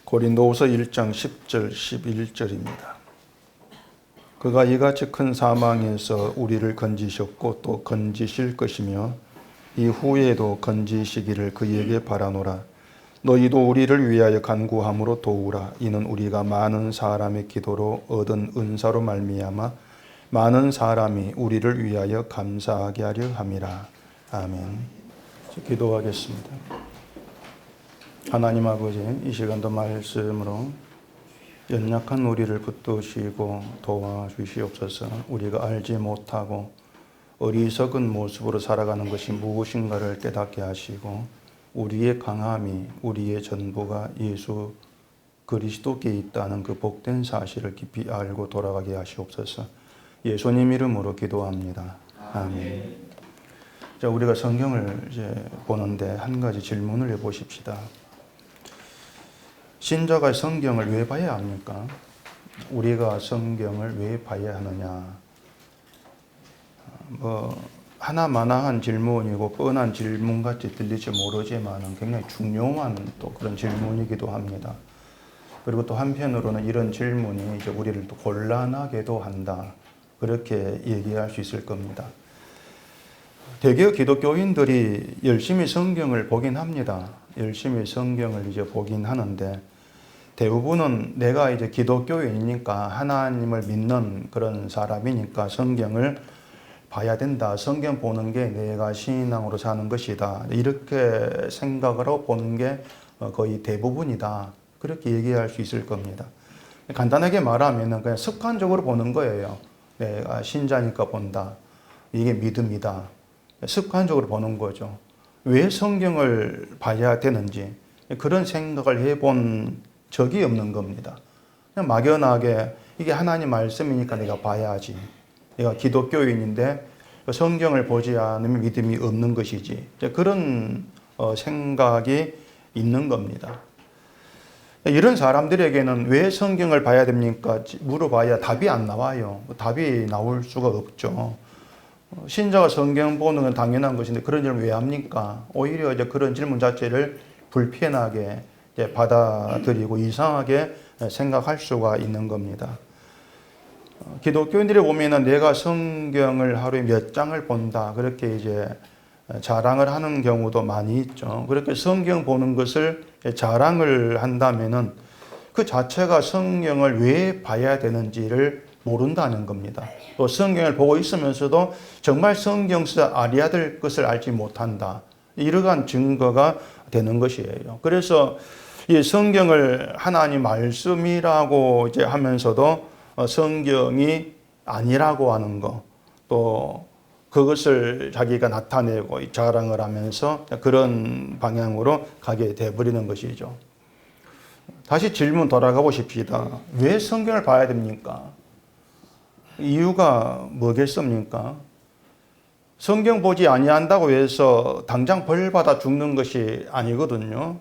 고린도후서 1장 10절 11절입니다. 그가 이같이 큰 사망에서 우리를 건지셨고 또 건지실 것이며 이후에도 건지시기를 그에게 바라노라. 너희도 우리를 위하여 간구함으로 도우라. 이는 우리가 많은 사람의 기도로 얻은 은사로 말미암아 많은 사람이 우리를 위하여 감사하게 하려 함이라. 아멘. 기도하겠습니다. 하나님 아버지, 이 시간도 말씀으로 연약한 우리를 붙드시고 도와주시옵소서. 우리가 알지 못하고 어리석은 모습으로 살아가는 것이 무엇인가를 깨닫게 하시고 우리의 강함이, 우리의 전부가 예수 그리스도께 있다는 그 복된 사실을 깊이 알고 돌아가게 하시옵소서. 예수님 이름으로 기도합니다. 아멘. 자, 우리가 성경을 이제 보는데 한 가지 질문을 해보십시다. 신자가 성경을 왜 봐야 합니까? 우리가 성경을 왜 봐야 하느냐? 하나마나한 질문이고 뻔한 질문같이 들릴지 모르지만 굉장히 중요한 또 그런 질문이기도 합니다. 그리고 또 한편으로는 이런 질문이 이제 우리를 또 곤란하게도 한다. 그렇게 얘기할 수 있을 겁니다. 대개 기독교인들이 열심히 성경을 보긴 합니다. 열심히 성경을 이제 보긴 하는데 대부분은 내가 이제 기독교인이니까 하나님을 믿는 그런 사람이니까 성경을 봐야 된다. 성경 보는 게 내가 신앙으로 사는 것이다. 이렇게 생각으로 보는 게 거의 대부분이다. 그렇게 얘기할 수 있을 겁니다. 간단하게 말하면 그냥 습관적으로 보는 거예요. 내가 신자니까 본다. 이게 믿음이다. 습관적으로 보는 거죠. 왜 성경을 봐야 되는지 그런 생각을 해본 적이 없는 겁니다. 그냥 막연하게 이게 하나님 말씀이니까 내가 봐야지. 내가 기독교인인데 성경을 보지 않으면 믿음이 없는 것이지. 그런 생각이 있는 겁니다. 이런 사람들에게는 왜 성경을 봐야 됩니까? 물어봐야 답이 안 나와요. 답이 나올 수가 없죠. 신자가 성경 보는 건 당연한 것인데 그런 질문 왜 합니까? 오히려 이제 그런 질문 자체를 불편하게 이제 받아들이고 이상하게 생각할 수가 있는 겁니다. 기독교인들이 보면은 내가 성경을 하루에 몇 장을 본다. 그렇게 이제 자랑을 하는 경우도 많이 있죠. 그렇게 성경 보는 것을 자랑을 한다면은 그 자체가 성경을 왜 봐야 되는지를 모른다는 겁니다. 또 성경을 보고 있으면서도 정말 성경에서 알아야 될 것을 알지 못한다. 이러한 증거가 되는 것이에요. 그래서 이 성경을 하나님 말씀이라고 이제 하면서도 성경이 아니라고 하는 거, 또 그것을 자기가 나타내고 자랑을 하면서 그런 방향으로 가게 돼버리는 것이죠. 다시 질문 돌아가 보십시다. 왜 성경을 봐야 됩니까? 이유가 뭐겠습니까? 성경 보지 아니한다고 해서 당장 벌 받아 죽는 것이 아니거든요.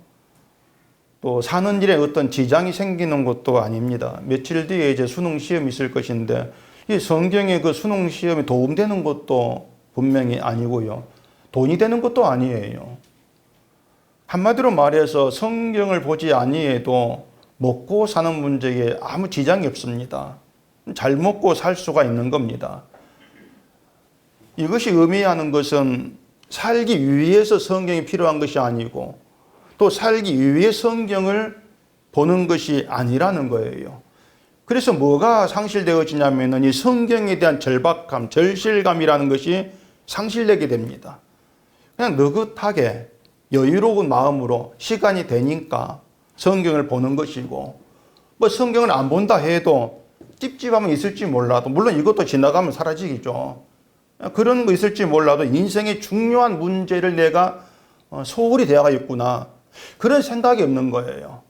또 사는 일에 어떤 지장이 생기는 것도 아닙니다. 며칠 뒤에 이제 수능 시험이 있을 것인데 이 성경의 그 수능 시험에 도움되는 것도 분명히 아니고요. 돈이 되는 것도 아니에요. 한마디로 말해서 성경을 보지 아니해도 먹고 사는 문제에 아무 지장이 없습니다. 잘 먹고 살 수가 있는 겁니다. 이것이 의미하는 것은 살기 위해서 성경이 필요한 것이 아니고 또 살기 위해 성경을 보는 것이 아니라는 거예요. 그래서 뭐가 상실되어지냐면 이 성경에 대한 절박함, 절실감이라는 것이 상실되게 됩니다. 그냥 느긋하게 여유로운 마음으로 시간이 되니까 성경을 보는 것이고 뭐 성경을 안 본다 해도 찝찝하면 있을지 몰라도 물론 이것도 지나가면 사라지겠죠. 그런 거 있을지 몰라도 인생의 중요한 문제를 내가 소홀히 대하고 있구나. 그런 생각이 없는 거예요.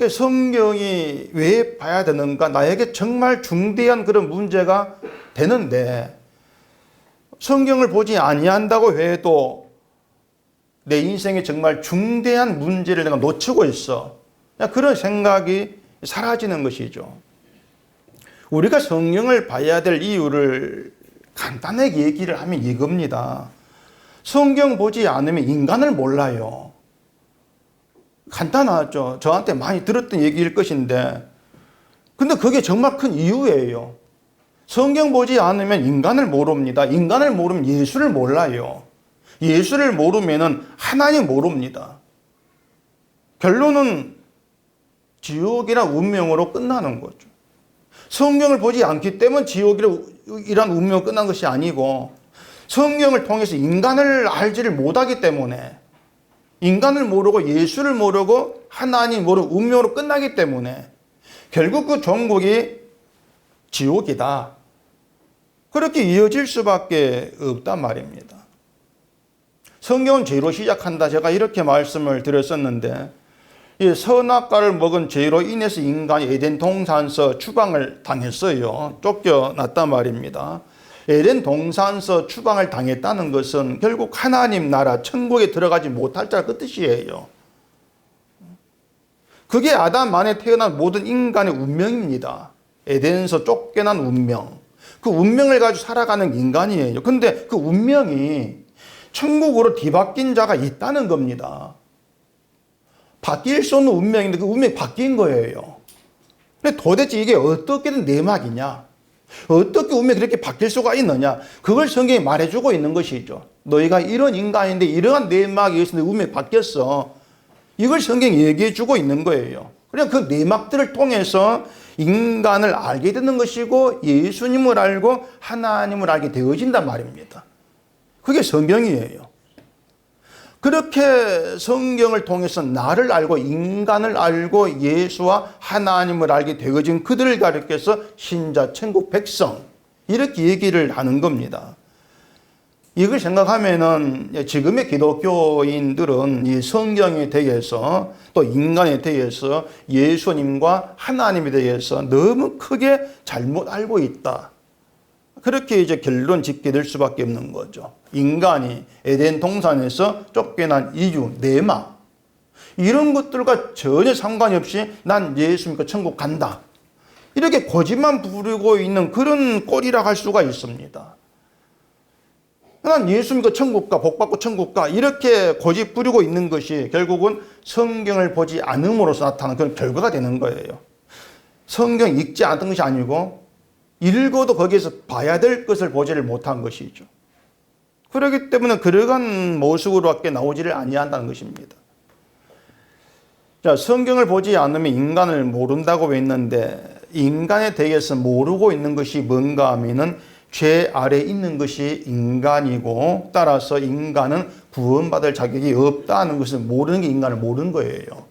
성경이 왜 봐야 되는가? 나에게 정말 중대한 그런 문제가 되는데 성경을 보지 아니한다고 해도 내 인생에 정말 중대한 문제를 내가 놓치고 있어. 그런 생각이 사라지는 것이죠. 우리가 성경을 봐야 될 이유를 간단하게 얘기를 하면 이겁니다. 성경 보지 않으면 인간을 몰라요. 간단하죠. 저한테 많이 들었던 얘기일 것인데, 근데 그게 정말 큰 이유예요. 성경 보지 않으면 인간을 모릅니다. 인간을 모르면 예수를 몰라요. 예수를 모르면 하나님 모릅니다. 결론은 지옥이란 운명으로 끝나는 거죠. 성경을 보지 않기 때문에 지옥이란 운명으로 끝난 것이 아니고, 성경을 통해서 인간을 알지를 못하기 때문에, 인간을 모르고 예수를 모르고 하나님 모르고 운명으로 끝나기 때문에 결국 그 종국이 지옥이다. 그렇게 이어질 수밖에 없단 말입니다. 성경은 죄로 시작한다. 제가 이렇게 말씀을 드렸었는데, 이 선악과를 먹은 죄로 인해서 인간이 에덴 동산에서 추방을 당했어요. 쫓겨났단 말입니다. 에덴 동산에서 추방을 당했다는 것은 결국 하나님 나라 천국에 들어가지 못할 자가 그 뜻이에요. 그게 아담 안에 태어난 모든 인간의 운명입니다. 에덴에서 쫓겨난 운명. 그 운명을 가지고 살아가는 인간이에요. 근데 그 운명이 천국으로 뒤바뀐 자가 있다는 겁니다. 바뀔 수 없는 운명인데 그 운명이 바뀐 거예요. 근데 도대체 이게 어떻게 된 내막이냐? 어떻게 운명이 그렇게 바뀔 수가 있느냐? 그걸 성경이 말해주고 있는 것이죠. 너희가 이런 인간인데 이러한 내막이 있었는데 운명이 바뀌었어. 이걸 성경이 얘기해주고 있는 거예요. 그냥 그 내막들을 통해서 인간을 알게 되는 것이고 예수님을 알고 하나님을 알게 되어진단 말입니다. 그게 성경이에요. 그렇게 성경을 통해서 나를 알고 인간을 알고 예수와 하나님을 알게 되어진 그들을 가리켜서 신자, 천국 백성 이렇게 얘기를 하는 겁니다. 이걸 생각하면은 지금의 기독교인들은 이 성경에 대해서 또 인간에 대해서 예수님과 하나님에 대해서 너무 크게 잘못 알고 있다. 그렇게 이제 결론 짓게 될 수밖에 없는 거죠. 인간이 에덴 동산에서 쫓겨난 이유, 내막 이런 것들과 전혀 상관이 없이 난 예수 믿고 천국 간다. 이렇게 고집만 부리고 있는 그런 꼴이라 할 수가 있습니다. 난 예수 믿고 천국 가, 복 받고 천국 가 이렇게 고집 부리고 있는 것이 결국은 성경을 보지 않음으로써 나타나는 그런 결과가 되는 거예요. 성경 읽지 않던 것이 아니고 읽어도 거기에서 봐야 될 것을 보지를 못한 것이죠. 그렇기 때문에 그러한 모습으로밖에 나오지를 아니한다는 것입니다. 자, 성경을 보지 않으면 인간을 모른다고 했는데 인간에 대해서 모르고 있는 것이 뭔가 하면은 죄 아래 있는 것이 인간이고 따라서 인간은 구원받을 자격이 없다는 것을 모르는 게 인간을 모르는 거예요.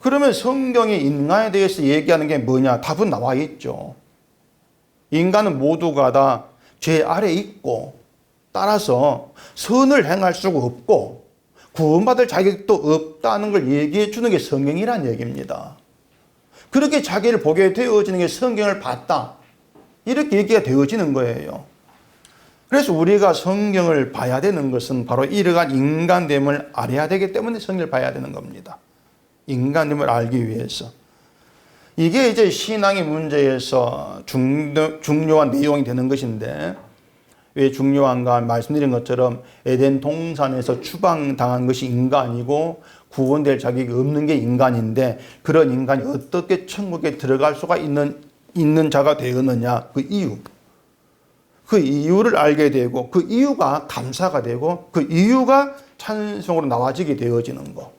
그러면 성경이 인간에 대해서 얘기하는 게 뭐냐? 답은 나와 있죠. 인간은 모두가 다 죄 아래 있고 따라서 선을 행할 수가 없고 구원받을 자격도 없다는 걸 얘기해 주는 게 성경이란 얘기입니다. 그렇게 자기를 보게 되어지는 게 성경을 봤다. 이렇게 얘기가 되어지는 거예요. 그래서 우리가 성경을 봐야 되는 것은 바로 이러한 인간됨을 알아야 되기 때문에 성경을 봐야 되는 겁니다. 인간됨을 알기 위해서. 이게 이제 신앙의 문제에서 중요한 내용이 되는 것인데 왜 중요한가 말씀드린 것처럼 에덴 동산에서 추방당한 것이 인간이고 구원될 자격이 없는 게 인간인데 그런 인간이 어떻게 천국에 들어갈 수가 있는 자가 되었느냐 그 이유를 알게 되고 그 이유가 감사가 되고 그 이유가 찬송으로 나와지게 되어지는 거.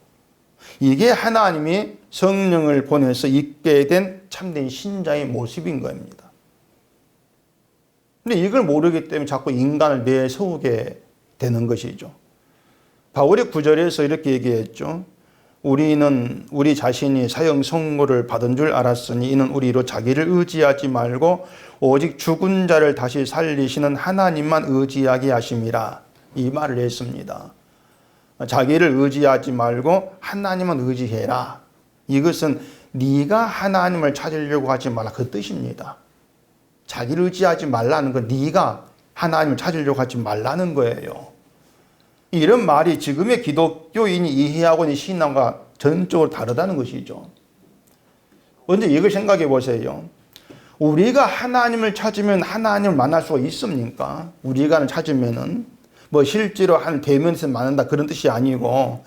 이게 하나님이 성령을 보내서 있게 된 참된 신자의 모습인 겁니다. 근데 이걸 모르기 때문에 자꾸 인간을 내세우게 되는 것이죠. 바울이 9절에서 이렇게 얘기했죠. 우리는 우리 자신이 사형 선고를 받은 줄 알았으니 이는 우리로 자기를 의지하지 말고 오직 죽은 자를 다시 살리시는 하나님만 의지하게 하심이라. 이 말을 했습니다. 자기를 의지하지 말고 하나님만 의지해라. 이것은 네가 하나님을 찾으려고 하지 말라 그 뜻입니다. 자기를 의지하지 말라는 건 네가 하나님을 찾으려고 하지 말라는 거예요. 이런 말이 지금의 기독교인이 이해하고 있는 신앙과 전적으로 다르다는 것이죠. 먼저 이걸 생각해 보세요. 우리가 하나님을 찾으면 하나님을 만날 수가 있습니까? 우리가 찾으면은 뭐 실제로 한 대면에서 만난다 그런 뜻이 아니고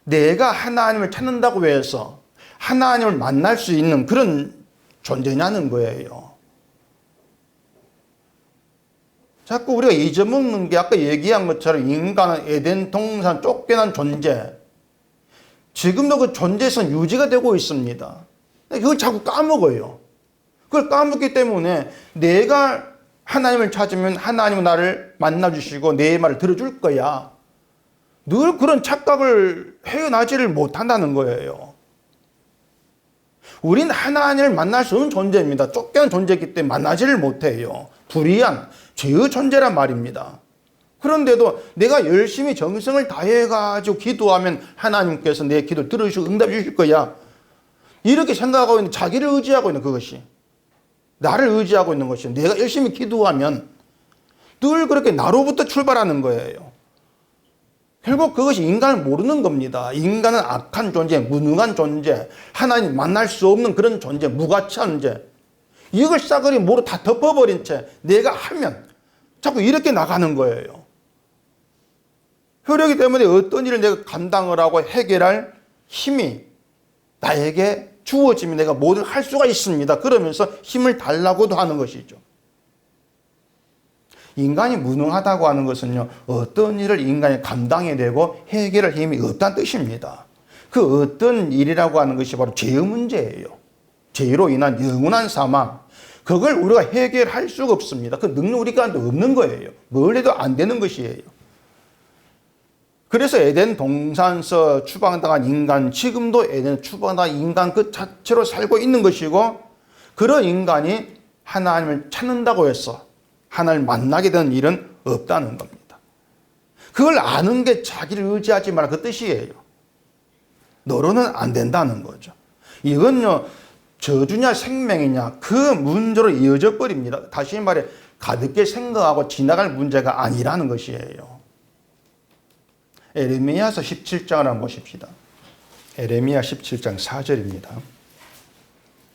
내가 하나님을 찾는다고 해서 하나님을 만날 수 있는 그런 존재냐는 거예요. 자꾸 우리가 잊어먹는 게 아까 얘기한 것처럼 인간은 에덴 동산 쫓겨난 존재. 지금도 그 존재성 유지가 되고 있습니다. 그걸 자꾸 까먹어요. 그걸 까먹기 때문에 내가 하나님을 찾으면 하나님은 나를 만나주시고 내 말을 들어줄 거야. 늘 그런 착각을 헤어나지를 못한다는 거예요. 우린 하나님을 만날 수 없는 존재입니다. 쫓겨난 존재이기 때문에 만나지를 못해요. 불의한 죄의 존재란 말입니다. 그런데도 내가 열심히 정성을 다해가지고 기도하면 하나님께서 내 기도를 들어주시고 응답해 주실 거야. 이렇게 생각하고 있는, 자기를 의지하고 있는 그것이, 나를 의지하고 있는 것이, 내가 열심히 기도하면 늘 그렇게 나로부터 출발하는 거예요. 결국 그것이 인간을 모르는 겁니다. 인간은 악한 존재, 무능한 존재, 하나님 만날 수 없는 그런 존재, 무가치한 존재. 이걸 싸그리 모두 다 덮어버린 채 내가 하면 자꾸 이렇게 나가는 거예요. 그렇기 때문에 어떤 일을 내가 감당을 하고 해결할 힘이 나에게 주어지면 내가 뭐든 할 수가 있습니다. 그러면서 힘을 달라고도 하는 것이죠. 인간이 무능하다고 하는 것은요, 어떤 일을 인간이 감당해내고 해결할 힘이 없다는 뜻입니다. 그 어떤 일이라고 하는 것이 바로 죄의 문제예요. 죄로 인한 영원한 사망. 그걸 우리가 해결할 수가 없습니다. 그 능력 우리 가운데 없는 거예요. 뭘 해도 안 되는 것이에요. 그래서 에덴 동산에서 추방당한 인간, 지금도 에덴 추방당한 인간 그 자체로 살고 있는 것이고, 그런 인간이 하나님을 찾는다고 해서 하나님을 만나게 되는 일은 없다는 겁니다. 그걸 아는 게 자기를 의지하지 마라 그 뜻이에요. 너로는 안 된다는 거죠. 이건요, 저주냐 생명이냐 그 문제로 이어져 버립니다. 다시 말해 가볍게 생각하고 지나갈 문제가 아니라는 것이에요. 에레미야서 17장을 한번 보십시다. 에레미야 17장 4절입니다.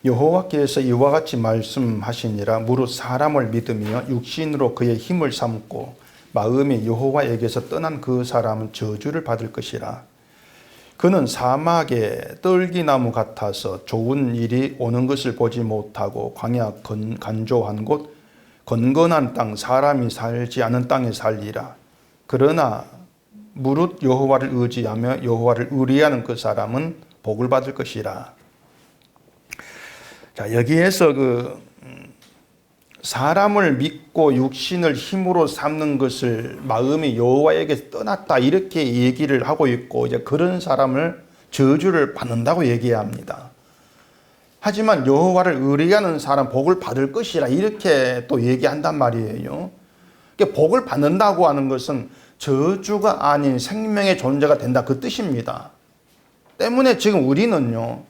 여호와께서 이와 같이 말씀하시니라. 무릇 사람을 믿으며 육신으로 그의 힘을 삼고 마음이 여호와에게서 떠난 그 사람은 저주를 받을 것이라. 그는 사막의 떨기나무 같아서 좋은 일이 오는 것을 보지 못하고 광야 간조한 곳 건건한 땅 사람이 살지 않은 땅에 살리라. 그러나 무릇 여호와를 의지하며 여호와를 의뢰하는 그 사람은 복을 받을 것이라. 자, 여기에서 사람을 믿고 육신을 힘으로 삼는 것을 마음이 여호와에게 떠났다 이렇게 얘기를 하고 있고, 이제 그런 사람을 저주를 받는다고 얘기합니다. 하지만 여호와를 의뢰하는 사람 복을 받을 것이라 이렇게 또 얘기한단 말이에요. 그러니까 복을 받는다고 하는 것은 저주가 아닌 생명의 존재가 된다 그 뜻입니다. 때문에 지금 우리는요,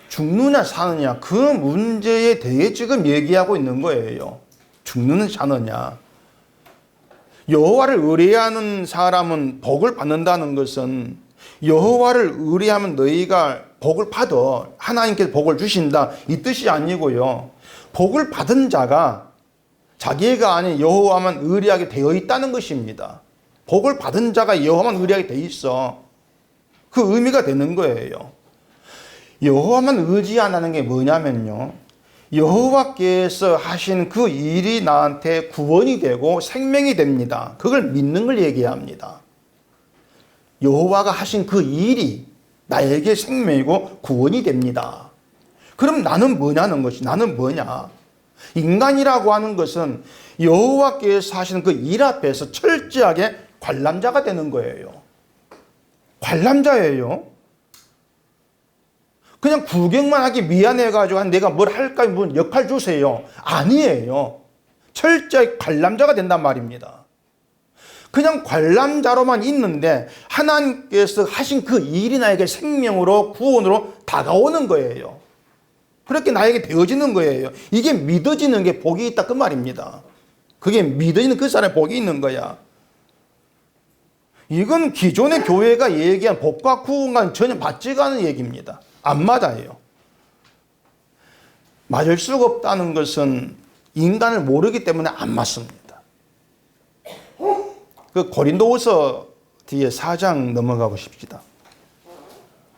죽느냐 사느냐 그 문제에 대해 지금 얘기하고 있는 거예요. 죽느냐 사느냐. 여호와를 의뢰하는 사람은 복을 받는다는 것은 여호와를 의뢰하면 너희가 복을 받아, 하나님께서 복을 주신다 이 뜻이 아니고요, 복을 받은 자가 자기가 아닌 여호와만 의뢰하게 되어 있다는 것입니다. 복을 받은 자가 여호와만 의뢰하게 돼 있어. 그 의미가 되는 거예요. 여호와만 의지하는 게 뭐냐면요, 여호와께서 하신 그 일이 나한테 구원이 되고 생명이 됩니다. 그걸 믿는 걸 얘기합니다. 여호와가 하신 그 일이 나에게 생명이고 구원이 됩니다. 그럼 나는 뭐냐는 것이, 나는 뭐냐? 인간이라고 하는 것은 여호와께서 하시는 그 일 앞에서 철저하게 관람자가 되는 거예요. 관람자예요. 그냥 구경만 하기 미안해가지고 내가 뭘 할까, 뭐 역할 주세요. 아니에요. 철저히 관람자가 된단 말입니다. 그냥 관람자로만 있는데 하나님께서 하신 그 일이 나에게 생명으로 구원으로 다가오는 거예요. 그렇게 나에게 되어지는 거예요. 이게 믿어지는 게 복이 있다 그 말입니다. 그게 믿어지는 그 사람의 복이 있는 거야. 이건 기존의 교회가 얘기한 복과 구원과는 전혀 맞지가 않은 얘기입니다. 안 맞아요. 맞을 수가 없다는 것은 인간을 모르기 때문에 안 맞습니다. 그 고린도후서 뒤에 4장 넘어가 보십시다.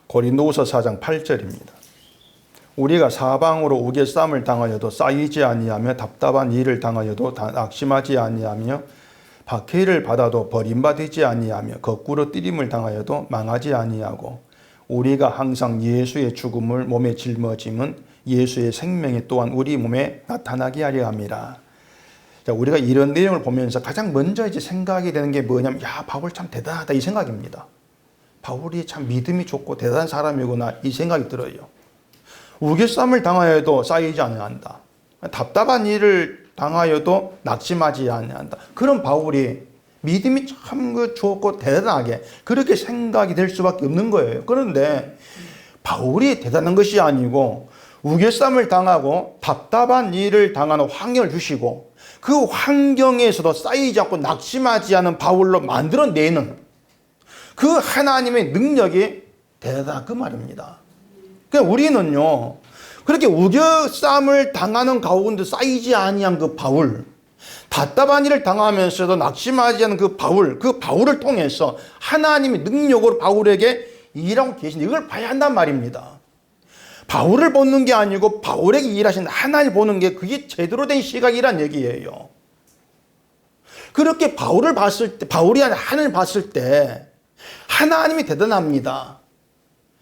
고린도후서 4장 8절입니다. 우리가 사방으로 우겨쌈을 당하여도 쌓이지 아니하며 답답한 일을 당하여도 낙심하지 아니하며 박해를 받아도 버림받지 아니하며 거꾸로 뜨림을 당하여도 망하지 아니하고 우리가 항상 예수의 죽음을 몸에 짊어짐은 예수의 생명이 또한 우리 몸에 나타나게 하려 함이라. 자, 우리가 이런 내용을 보면서 가장 먼저 이제 생각이 되는 게 뭐냐면, 야, 바울 참 대단하다, 이 생각입니다. 바울이 참 믿음이 좋고 대단한 사람이구나, 이 생각이 들어요. 우겨쌈을 당하여도 쌓이지 아니한다. 답답한 일을 당하여도 낙심하지 아니한다. 그런 바울이 믿음이 참 좋고 대단하게 그렇게 생각이 될 수밖에 없는 거예요. 그런데 바울이 대단한 것이 아니고 우겨쌈을 당하고 답답한 일을 당하는 환경을 주시고 그 환경에서도 쌓이지 않고 낙심하지 않은 바울로 만들어내는 그 하나님의 능력이 대단한 그 말입니다. 그러니까 우리는요, 그렇게 우겨쌈을 당하는 가운데 쌓이지 아니한 그 바울, 답답한 일을 당하면서도 낙심하지 않은 그 바울을 통해서 하나님의 능력으로 바울에게 일하고 계신 이걸 봐야 한단 말입니다. 바울을 보는 게 아니고 바울에게 일하신 하나님을 보는 게 그게 제대로 된 시각이란 얘기예요. 그렇게 바울을 봤을 때, 바울이 하나님을 봤을 때 하나님이 대단합니다.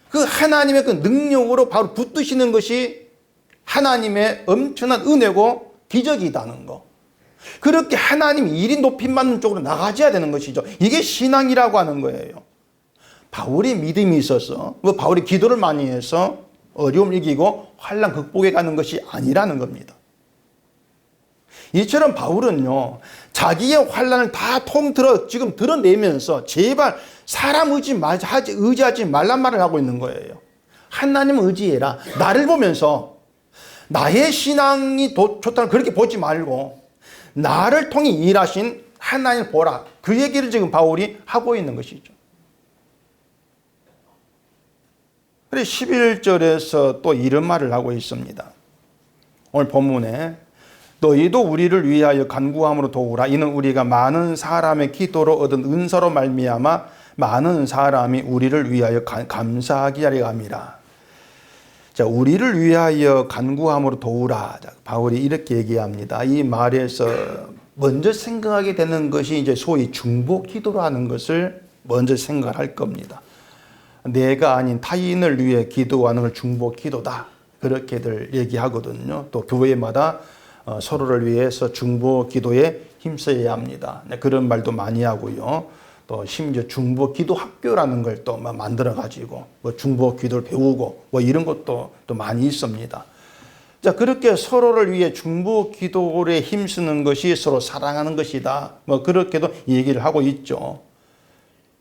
그 하나님의 그 능력으로 바로 붙드시는 것이 하나님의 엄청난 은혜고 기적이라는 거. 그렇게 하나님 일이 높임받는 쪽으로 나가줘야 되는 것이죠. 이게 신앙이라고 하는 거예요. 바울이 믿음이 있어서, 바울이 기도를 많이 해서 어려움을 이기고 환난 극복해 가는 것이 아니라는 겁니다. 이처럼 바울은요, 자기의 환난을 다 통틀어 지금 드러내면서 제발 사람 의지하지 말란 말을 하고 있는 거예요. 하나님 의지해라. 나를 보면서 나의 신앙이 좋다는 그렇게 보지 말고 나를 통해 일하신 하나님을 보라. 그 얘기를 지금 바울이 하고 있는 것이죠. 그래서 11절에서 또 이런 말을 하고 있습니다. 오늘 본문에 너희도 우리를 위하여 간구함으로 도우라. 이는 우리가 많은 사람의 기도로 얻은 은사로 말미암아 많은 사람이 우리를 위하여 감사하게 하려 함이라. 자, 우리를 위하여 간구함으로 도우라. 자, 바울이 이렇게 얘기합니다. 이 말에서 먼저 생각하게 되는 것이 이제 소위 중보 기도라는 것을 먼저 생각할 겁니다. 내가 아닌 타인을 위해 기도하는 걸 중보 기도다. 그렇게들 얘기하거든요. 또 교회마다 서로를 위해서 중보 기도에 힘써야 합니다. 그런 말도 많이 하고요. 또 심지어 중보 기도 학교라는 걸 또 만들어 가지고 중보 기도를 배우고 이런 것도 또 많이 있습니다. 자, 그렇게 서로를 위해 중보 기도에 힘쓰는 것이 서로 사랑하는 것이다. 그렇게도 얘기를 하고 있죠.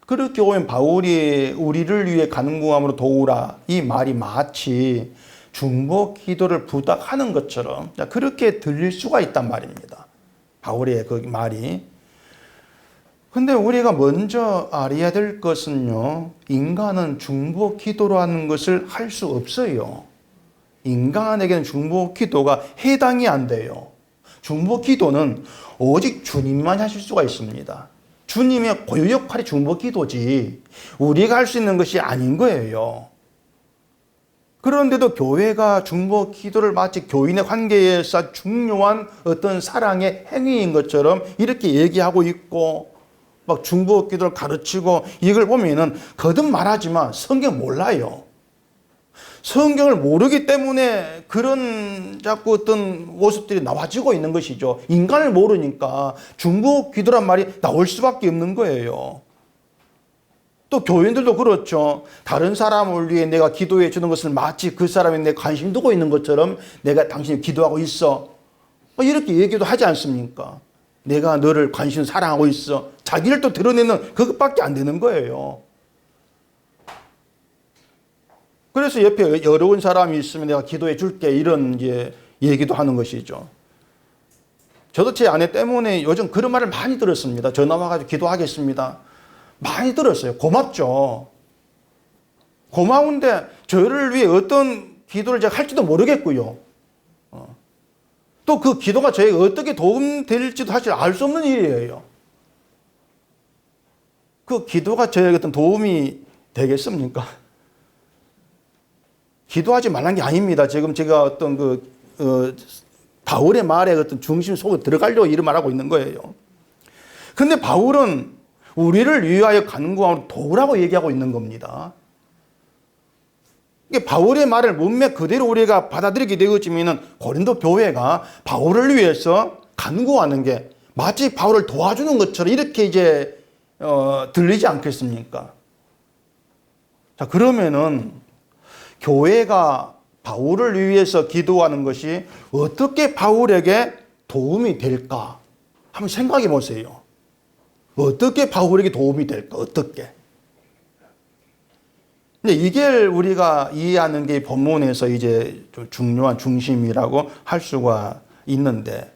그렇게 오면 바울이 우리를 위해 간구함으로 도우라, 이 말이 마치 중보 기도를 부탁하는 것처럼 그렇게 들릴 수가 있단 말입니다. 바울의 그 말이. 근데 우리가 먼저 알아야 될 것은요, 인간은 중보 기도라는 것을 할 수 없어요. 인간에게는 중보 기도가 해당이 안 돼요. 중보 기도는 오직 주님만 하실 수가 있습니다. 주님의 고유 역할이 중보 기도지 우리가 할 수 있는 것이 아닌 거예요. 그런데도 교회가 중보 기도를 마치 교인의 관계에서 중요한 어떤 사랑의 행위인 것처럼 이렇게 얘기하고 있고 막 중보 기도를 가르치고 이걸 보면은 거듭 말하지만 성경 몰라요. 성경을 모르기 때문에 그런 자꾸 어떤 모습들이 나와지고 있는 것이죠. 인간을 모르니까 중보 기도란 말이 나올 수밖에 없는 거예요. 또 교인들도 그렇죠. 다른 사람을 위해 내가 기도해 주는 것을 마치 그 사람이 내 관심 두고 있는 것처럼 내가 당신이 기도하고 있어. 이렇게 얘기도 하지 않습니까? 내가 너를 관심 사랑하고 있어. 자기를 또 드러내는 그것밖에 안 되는 거예요. 그래서 옆에 어려운 사람이 있으면 내가 기도해 줄게 이런 이제 얘기도 하는 것이죠. 저도 제 아내 때문에 요즘 그런 말을 많이 들었습니다. 전화 와가지고 기도하겠습니다. 많이 들었어요. 고맙죠. 고마운데 저를 위해 어떤 기도를 제가 할지도 모르겠고요. 또 그 기도가 저에게 어떻게 도움될지도 사실 알 수 없는 일이에요. 그 기도가 저에게 어떤 도움이 되겠습니까? 기도하지 말란 게 아닙니다. 지금 제가 어떤 바울의 말에 어떤 중심 속에 들어가려고 이런 말하고 있는 거예요. 근데 바울은 우리를 위하여 간구함으로 도우라고 얘기하고 있는 겁니다. 이게 바울의 말을 문맥 그대로 우리가 받아들이게 되어지면 고린도 교회가 바울을 위해서 간구하는 게 마치 바울을 도와주는 것처럼 이렇게 이제 들리지 않겠습니까? 자, 그러면은 교회가 바울을 위해서 기도하는 것이 어떻게 바울에게 도움이 될까? 한번 생각해 보세요. 어떻게 바울에게 도움이 될까? 어떻게? 근데 이게 우리가 이해하는 게 본문에서 이제 좀 중요한 중심이라고 할 수가 있는데,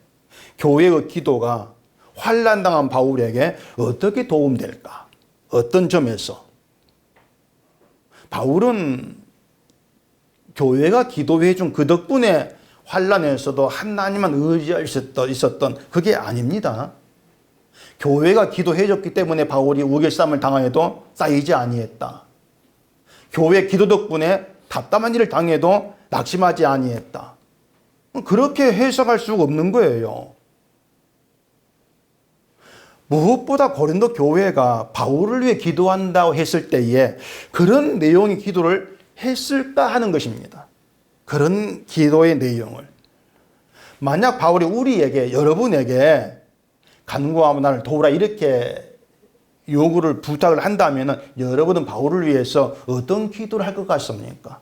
교회의 기도가 환난당한 바울에게 어떻게 도움될까? 어떤 점에서? 바울은 교회가 기도해 준 그 덕분에 환난에서도 하나님만 의지할 수 있었던 그게 아닙니다. 교회가 기도해 줬기 때문에 바울이 우겨쌈을 당하여도 쌓이지 아니했다. 교회 기도 덕분에 답답한 일을 당해도 낙심하지 아니했다. 그렇게 해석할 수가 없는 거예요. 무엇보다 고린도 교회가 바울을 위해 기도한다고 했을 때에 그런 내용의 기도를 했을까 하는 것입니다. 그런 기도의 내용을. 만약 바울이 우리에게, 여러분에게 간구하면 나를 도우라 이렇게 요구를 부탁을 한다면 여러분은 바울을 위해서 어떤 기도를 할 것 같습니까?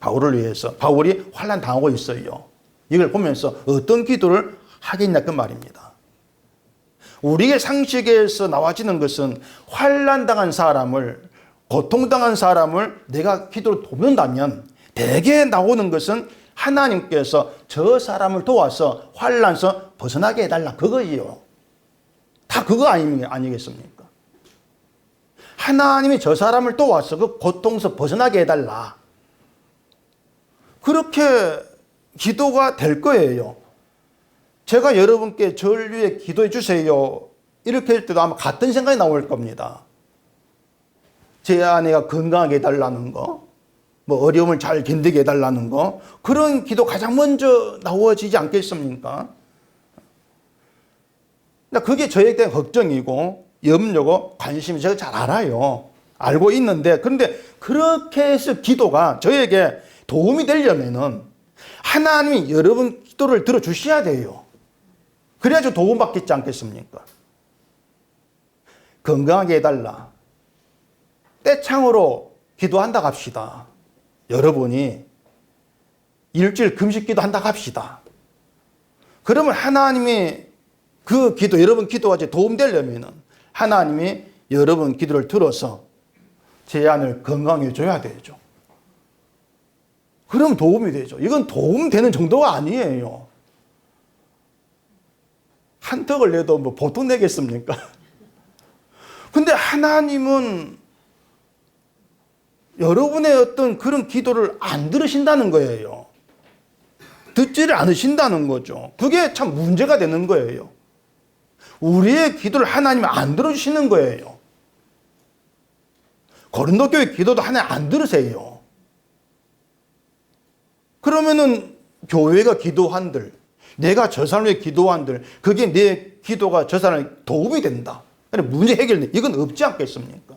바울을 위해서. 바울이 환난 당하고 있어요. 이걸 보면서 어떤 기도를 하겠냐 그 말입니다. 우리의 상식에서 나와지는 것은 환난 당한 사람을, 고통당한 사람을 내가 기도로 돕는다면 대개 나오는 것은 하나님께서 저 사람을 도와서 환난에서 벗어나게 해달라 그거지요. 다 그거 아니겠습니까? 하나님이 저 사람을 도와서 그 고통에서 벗어나게 해달라. 그렇게 기도가 될 거예요. 제가 여러분께 저를 위해 기도해 주세요. 이렇게 할 때도 아마 같은 생각이 나올 겁니다. 제 아내가 건강하게 해달라는 거, 뭐 어려움을 잘 견디게 해달라는 거, 그런 기도 가장 먼저 나오지지 않겠습니까? 그게 저에게 대한 걱정이고 염려고 관심이 제가 잘 알아요. 알고 있는데, 그런데 그렇게 해서 기도가 저에게 도움이 되려면은 하나님이 여러분 기도를 들어주셔야 돼요. 그래야지 도움받겠지 않겠습니까? 건강하게 해달라. 떼창으로 기도한다 합시다. 여러분이 일주일 금식 기도한다 합시다. 그러면 하나님이 그 기도, 여러분 기도가 도움되려면 하나님이 여러분 기도를 들어서 제 아내를 건강해 줘야 되죠. 그럼 도움이 되죠. 이건 도움되는 정도가 아니에요. 한턱을 내도 뭐 보통 내겠습니까? 근데 하나님은 여러분의 어떤 그런 기도를 안 들으신다는 거예요. 듣지를 않으신다는 거죠. 그게 참 문제가 되는 거예요. 우리의 기도를 하나님이 안 들어주시는 거예요. 고린도 교회 기도도 하나님 안 들으세요. 그러면은 교회가 기도한들, 내가 저 사람에게 기도한들, 그게 내 기도가 저 사람에게 도움이 된다. 문제 해결, 이건 없지 않겠습니까?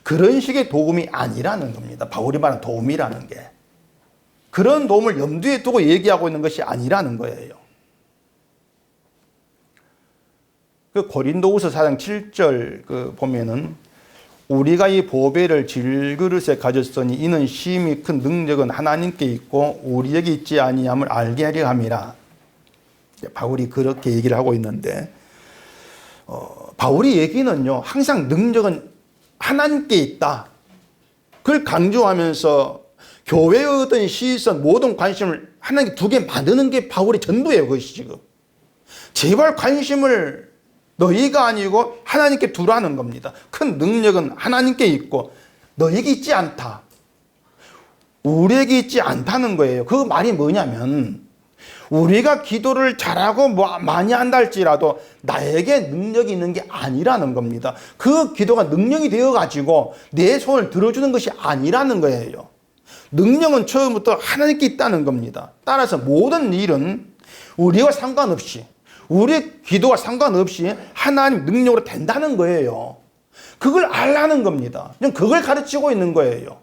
그런 식의 도움이 아니라는 겁니다. 바울이 말하는 도움이라는 게. 그런 도움을 염두에 두고 얘기하고 있는 것이 아니라는 거예요. 그 고린도후서 4장 7절 보면은 우리가 이 보배를 질그릇에 가졌으니 이는 심히 큰 능력은 하나님께 있고 우리에게 있지 아니함을 알게 하려 함이라. 바울이 그렇게 얘기를 하고 있는데 바울이 얘기는요 항상 능력은 하나님께 있다. 그걸 강조하면서 교회의 어떤 시선, 모든 관심을 하나님께 두게 만드는 게 바울의 전부예요. 그것이 지금. 제발 관심을 너희가 아니고 하나님께 두라는 겁니다. 큰 능력은 하나님께 있고 너희에게 있지 않다. 우리에게 있지 않다는 거예요. 그 말이 뭐냐면 우리가 기도를 잘하고 많이 한다 할지라도 나에게 능력이 있는 게 아니라는 겁니다. 그 기도가 능력이 되어가지고 내 손을 들어주는 것이 아니라는 거예요. 능력은 처음부터 하나님께 있다는 겁니다. 따라서 모든 일은 우리와 상관없이, 우리 기도와 상관없이 하나님 능력으로 된다는 거예요. 그걸 알라는 겁니다. 그걸 가르치고 있는 거예요.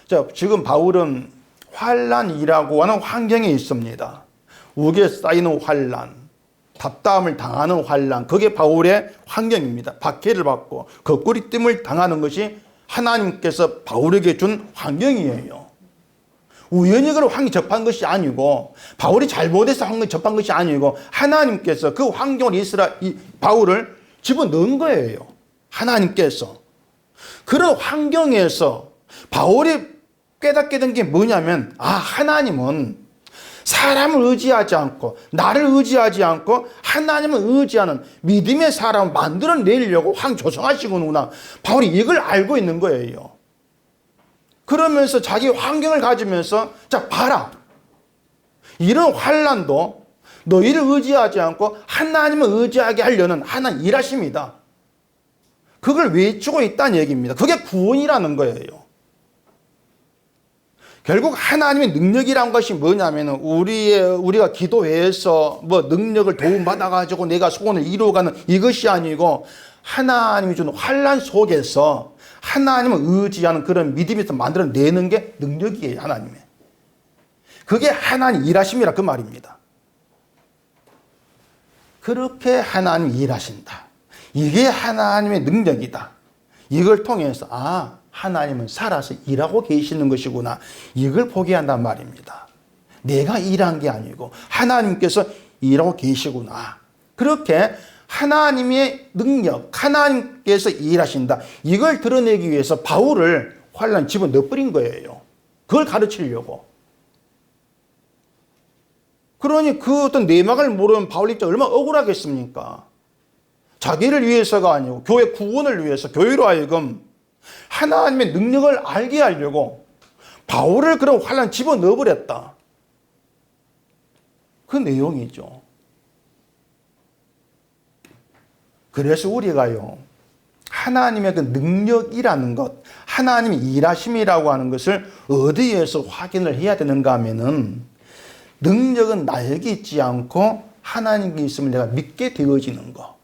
자, 지금 바울은 환난이라고 하는 환경에 있습니다. 우기에 쌓이는 환난, 답답함을 당하는 환난, 그게 바울의 환경입니다. 박해를 받고 거꾸리뜸을 당하는 것이 하나님께서 바울에게 준 환경이에요. 우연히 그런 환경에 접한 것이 아니고, 바울이 잘못해서 환경에 접한 것이 아니고, 하나님께서 그 환경을 바울을 집어넣은 거예요. 하나님께서. 그런 환경에서 바울이 깨닫게 된 게 뭐냐면, 하나님은 사람을 의지하지 않고 나를 의지하지 않고 하나님을 의지하는 믿음의 사람을 만들어내려고 조성하시구나. 바울이 이걸 알고 있는 거예요. 그러면서 자기 환경을 가지면서, 자 봐라, 이런 환난도 너희를 의지하지 않고 하나님을 의지하게 하려는 하나님 일하십니다. 그걸 외치고 있다는 얘기입니다. 그게 구원이라는 거예요. 결국 하나님의 능력이란 것이 뭐냐면, 우리가 기도해서 능력을 도움받아가지고 내가 소원을 이루어가는 이것이 아니고, 하나님이 주는 환난 속에서 하나님을 의지하는 그런 믿음에서 만들어내는 게 능력이에요. 하나님의. 그게 하나님 일하심이라 그 말입니다. 그렇게 하나님 일하신다. 이게 하나님의 능력이다. 이걸 통해서 하나님은 살아서 일하고 계시는 것이구나. 이걸 보게 한단 말입니다. 내가 일한 게 아니고 하나님께서 일하고 계시구나. 그렇게 하나님의 능력, 하나님께서 일하신다. 이걸 드러내기 위해서 바울을 환난 집어넣어버린 거예요. 그걸 가르치려고. 그러니 그 어떤 내막을 모르는 바울 입장 얼마나 억울하겠습니까? 자기를 위해서가 아니고 교회 구원을 위해서, 교회로 하여금 하나님의 능력을 알게 하려고 바울을 그런 환난 집어넣어버렸다. 그 내용이죠. 그래서 우리가요, 하나님의 그 능력이라는 것, 하나님의 일하심이라고 하는 것을 어디에서 확인을 해야 되는가 하면은, 능력은 나에게 있지 않고 하나님께 있음을 내가 믿게 되어지는 것.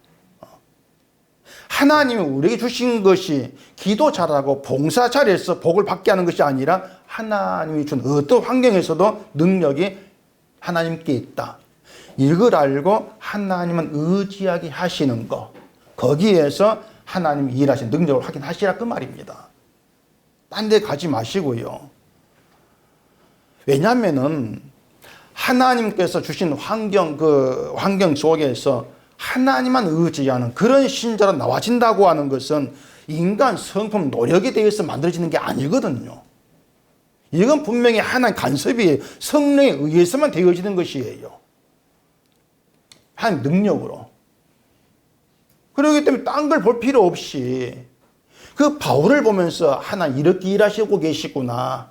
하나님이 우리에게 주신 것이 기도 잘하고 봉사 잘해서 복을 받게 하는 것이 아니라, 하나님이 준 어떤 환경에서도 능력이 하나님께 있다. 이걸 알고 하나님은 의지하게 하시는 것, 거기에서 하나님이 일하신 능력을 확인하시라 그 말입니다. 딴 데 가지 마시고요. 왜냐하면은 하나님께서 주신 환경 속에서 하나님만 의지하는 그런 신자로 나와진다고 하는 것은 인간 성품 노력에 대해서 만들어지는 게 아니거든요. 이건 분명히 하나님 간섭이 성령에 의해서만 되어지는 것이에요. 하나님 능력으로. 그렇기 때문에 딴 걸 볼 필요 없이 그 바울을 보면서 하나님 이렇게 일하시고 계시구나.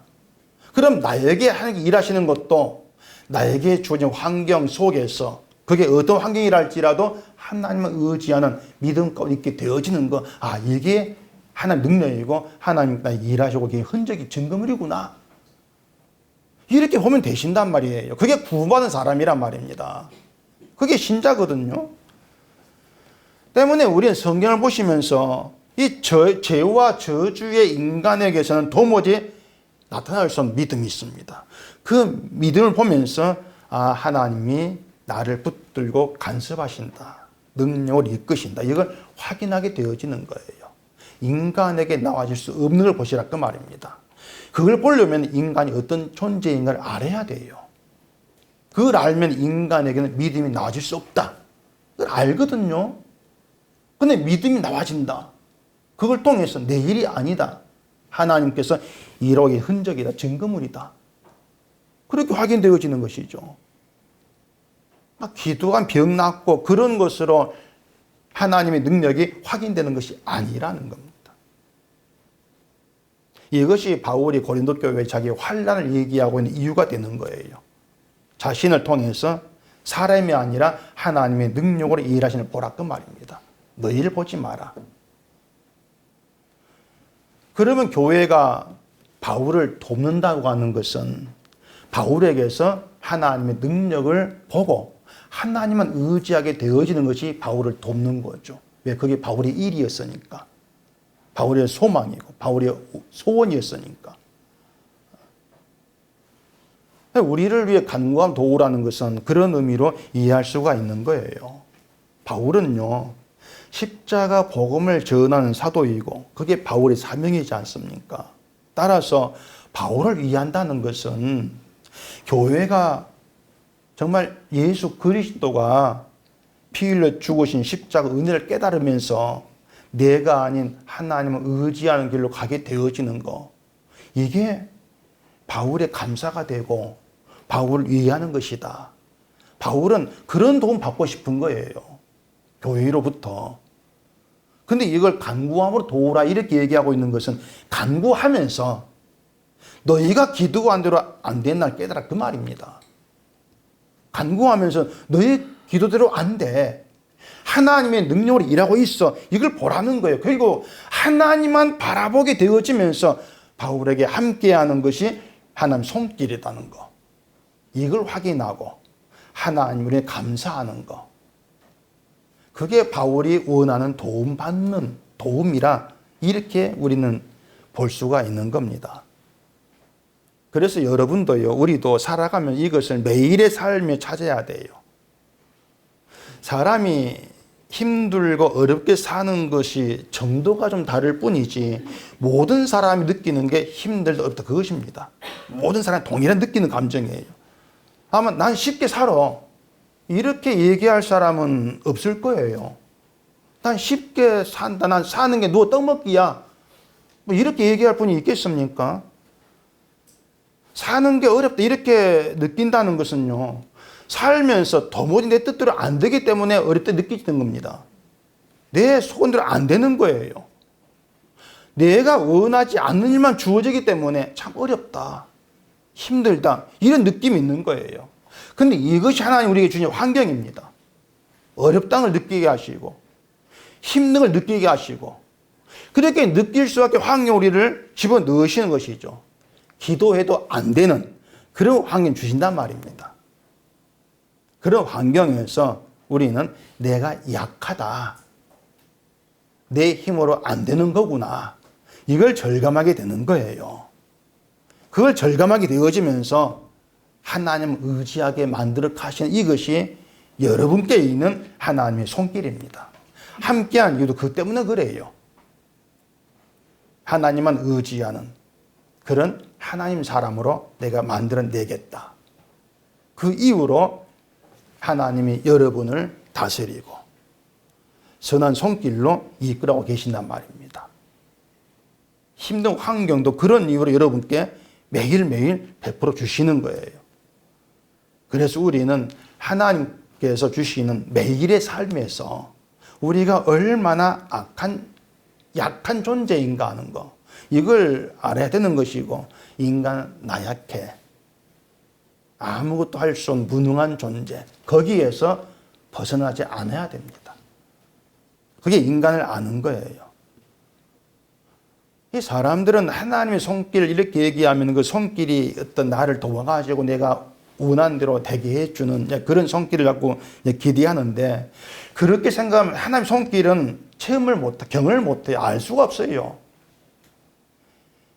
그럼 나에게 하나님 일하시는 것도 나에게 주어진 환경 속에서, 그게 어떤 환경이라 할지라도 하나님을 의지하는 믿음 가운데 있게 되어지는 거, 이게 하나님 능력이고 하나님 나에게 일하시고 계신 흔적이 증거물이구나. 이렇게 보면 되신단 말이에요. 그게 구원받은 사람이란 말입니다. 그게 신자거든요. 때문에 우리는 성경을 보시면서 이 죄와 저주의 인간에게서는 도무지 나타날 수 없는 믿음이 있습니다. 그 믿음을 보면서 하나님이 나를 붙들고 간섭하신다. 능력을 이끄신다. 이걸 확인하게 되어지는 거예요. 인간에게 나와질 수 없는 걸 보시라 그 말입니다. 그걸 보려면 인간이 어떤 존재인가를 알아야 돼요. 그걸 알면 인간에게는 믿음이 나와질 수 없다. 그걸 알거든요. 근데 믿음이 나와진다. 그걸 통해서 내 일이 아니다. 하나님께서 이러기 흔적이다. 증거물이다. 그렇게 확인되어지는 것이죠. 기도가 병 낫고 그런 것으로 하나님의 능력이 확인되는 것이 아니라는 겁니다. 이것이 바울이 고린도 교회에 자기 환난을 얘기하고 있는 이유가 되는 거예요. 자신을 통해서 사람이 아니라 하나님의 능력으로 일하시는 보라 그 말입니다. 너희를 보지 마라. 그러면 교회가 바울을 돕는다고 하는 것은 바울에게서 하나님의 능력을 보고 하나님만 의지하게 되어지는 것이 바울을 돕는 거죠. 왜? 그게 바울의 일이었으니까. 바울의 소망이고 바울의 소원이었으니까. 우리를 위해 간구함 도우라는 것은 그런 의미로 이해할 수가 있는 거예요. 바울은요, 십자가 복음을 전하는 사도이고 그게 바울의 사명이지 않습니까? 따라서 바울을 이해한다는 것은 교회가 정말 예수 그리스도가 피 흘려 죽으신 십자가 은혜를 깨달으면서 내가 아닌 하나님을 의지하는 길로 가게 되어지는 거, 이게 바울의 감사가 되고 바울을 이해하는 것이다. 바울은 그런 도움 받고 싶은 거예요. 교회로부터. 근데 이걸 간구함으로 도우라 이렇게 얘기하고 있는 것은 간구하면서 너희가 기도한 대로 안 된 날 깨달아 그 말입니다. 간구하면서 너희 기도대로 안 돼. 하나님의 능력으로 일하고 있어. 이걸 보라는 거예요. 그리고 하나님만 바라보게 되어지면서 바울에게 함께하는 것이 하나님 손길이라는 거. 이걸 확인하고 하나님을 감사하는 거. 그게 바울이 원하는 도움받는 도움이라 이렇게 우리는 볼 수가 있는 겁니다. 그래서 여러분도요, 우리도 살아가면 이것을 매일의 삶에 찾아야 돼요. 사람이 힘들고 어렵게 사는 것이 정도가 좀 다를 뿐이지 모든 사람이 느끼는 게 힘들다 어렵다 그것입니다. 모든 사람이 동일한 느끼는 감정이에요. 아마 난 쉽게 살아 이렇게 얘기할 사람은 없을 거예요. 난 쉽게 산다. 난 사는 게 누워 떡먹기야. 뭐 이렇게 얘기할 분이 있겠습니까? 사는 게 어렵다 이렇게 느낀다는 것은요, 살면서 도무지 내 뜻대로 안 되기 때문에 어렵다 느끼는 겁니다. 내 소원대로 안 되는 거예요. 내가 원하지 않는 일만 주어지기 때문에 참 어렵다, 힘들다 이런 느낌이 있는 거예요. 근데 이것이 하나님 우리에게 주신 환경입니다. 어렵다는 걸 느끼게 하시고 힘든 걸 느끼게 하시고 그렇게 느낄 수밖에 환경 우리를 집어넣으시는 것이죠. 기도해도 안 되는 그런 환경 주신단 말입니다. 그런 환경에서 우리는 내가 약하다, 내 힘으로 안 되는 거구나, 이걸 절감하게 되는 거예요. 그걸 절감하게 되어지면서 하나님을 의지하게 만들어 가시는 이것이 여러분께 있는 하나님의 손길입니다. 함께한 이유도 그 때문에 그래요. 하나님만 의지하는 그런 하나님 사람으로 내가 만들어내겠다. 그 이후로 하나님이 여러분을 다스리고 선한 손길로 이끌어가고 계신단 말입니다. 힘든 환경도 그런 이유로 여러분께 매일매일 베풀어 주시는 거예요. 그래서 우리는 하나님께서 주시는 매일의 삶에서 우리가 얼마나 약한 존재인가 하는 거, 이걸 알아야 되는 것이고, 인간 나약해, 아무것도 할 수 없는 무능한 존재, 거기에서 벗어나지 않아야 됩니다. 그게 인간을 아는 거예요. 이 사람들은 하나님의 손길 이렇게 얘기하면 그 손길이 어떤 나를 도와가지고 내가 원하는 대로 되게 해주는 그런 손길을 갖고 기대하는데, 그렇게 생각하면 하나님의 손길은 체험을 못해, 경험을 못해, 알 수가 없어요.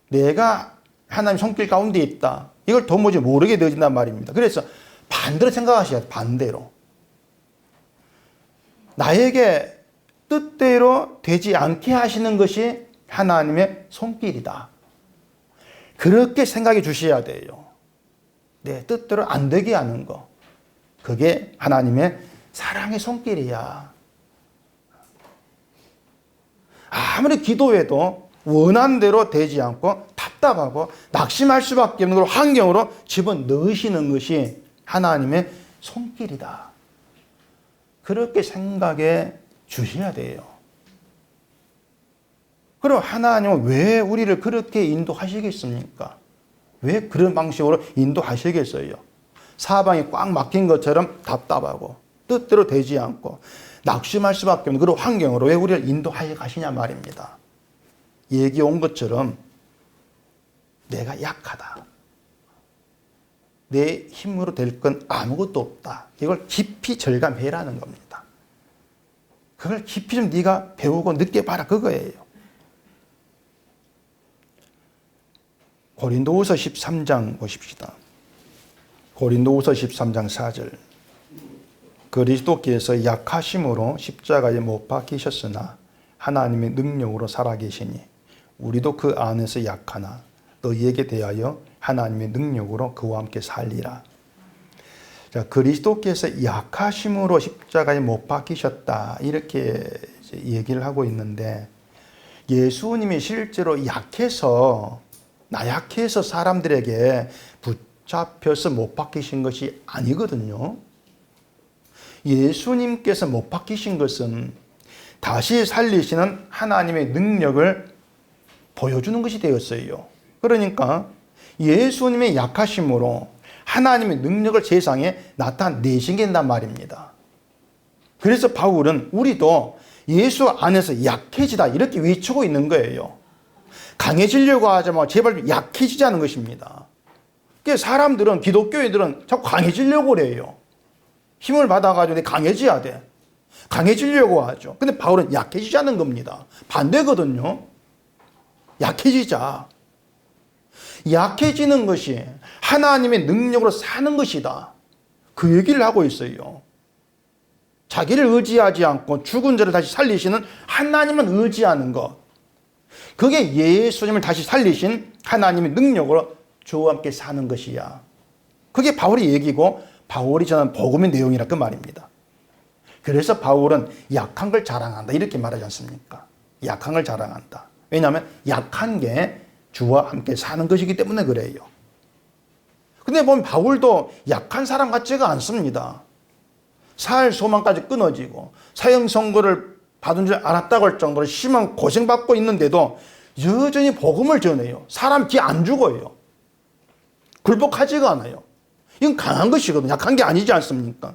내가 하나님 손길 가운데 있다, 이걸 도무지 모르게 되어진단 말입니다. 그래서 반대로 생각하셔야 돼요. 반대로. 나에게 뜻대로 되지 않게 하시는 것이 하나님의 손길이다. 그렇게 생각해 주셔야 돼요. 내 뜻대로 안 되게 하는 거, 그게 하나님의 사랑의 손길이야. 아무리 기도해도 원하는 대로 되지 않고 답답하고 낙심할 수밖에 없는 걸 환경으로 집어넣으시는 것이 하나님의 손길이다. 그렇게 생각해 주셔야 돼요. 그럼 하나님은 왜 우리를 그렇게 인도하시겠습니까? 왜 그런 방식으로 인도하시겠어요? 사방이 꽉 막힌 것처럼 답답하고 뜻대로 되지 않고 낙심할 수밖에 없는 그런 환경으로 왜 우리를 인도하여 가시냐 말입니다. 얘기 온 것처럼 내가 약하다. 내 힘으로 될 건 아무것도 없다. 이걸 깊이 절감해라는 겁니다. 그걸 깊이 좀 네가 배우고 느껴봐라 그거예요. 고린도후서 13장 보십시다. 고린도후서 13장 4절. 그리스도께서 약하심으로 십자가에 못 박히셨으나 하나님의 능력으로 살아계시니 우리도 그 안에서 약하나 너희에게 대하여 하나님의 능력으로 그와 함께 살리라. 자, 그리스도께서 약하심으로 십자가에 못 박히셨다 이렇게 얘기를 하고 있는데 예수님이 실제로 약해서 나약해서 사람들에게 붙잡혀서 못 박히신 것이 아니거든요. 예수님께서 못 박히신 것은 다시 살리시는 하나님의 능력을 보여주는 것이 되었어요. 그러니까 예수님의 약하심으로 하나님의 능력을 세상에 나타내신단 말입니다. 그래서 바울은 우리도 예수 안에서 약해지다 이렇게 외치고 있는 거예요. 강해지려고 하자면 제발 약해지자는 것입니다. 그래서 사람들은 기독교인들은 자꾸 강해지려고 그래요. 힘을 받아가지고 강해져야 돼. 강해지려고 하죠. 근데 바울은 약해지자는 겁니다. 반대거든요. 약해지자. 약해지는 것이 하나님의 능력으로 사는 것이다. 그 얘기를 하고 있어요. 자기를 의지하지 않고 죽은 자를 다시 살리시는 하나님은 의지하는 것. 그게 예수님을 다시 살리신 하나님의 능력으로 주와 함께 사는 것이야. 그게 바울의 얘기고 바울이 전한 복음의 내용이라 그 말입니다. 그래서 바울은 약한 걸 자랑한다 이렇게 말하지 않습니까? 약한 걸 자랑한다. 왜냐하면 약한 게 주와 함께 사는 것이기 때문에 그래요. 근데 보면 바울도 약한 사람 같지가 않습니다. 살 소망까지 끊어지고 사형 선고를 받은 줄 알았다고 할 정도로 심한 고생받고 있는데도 여전히 복음을 전해요. 사람 뒤 안 죽어요. 굴복하지가 않아요. 이건 강한 것이거든요. 약한 게 아니지 않습니까?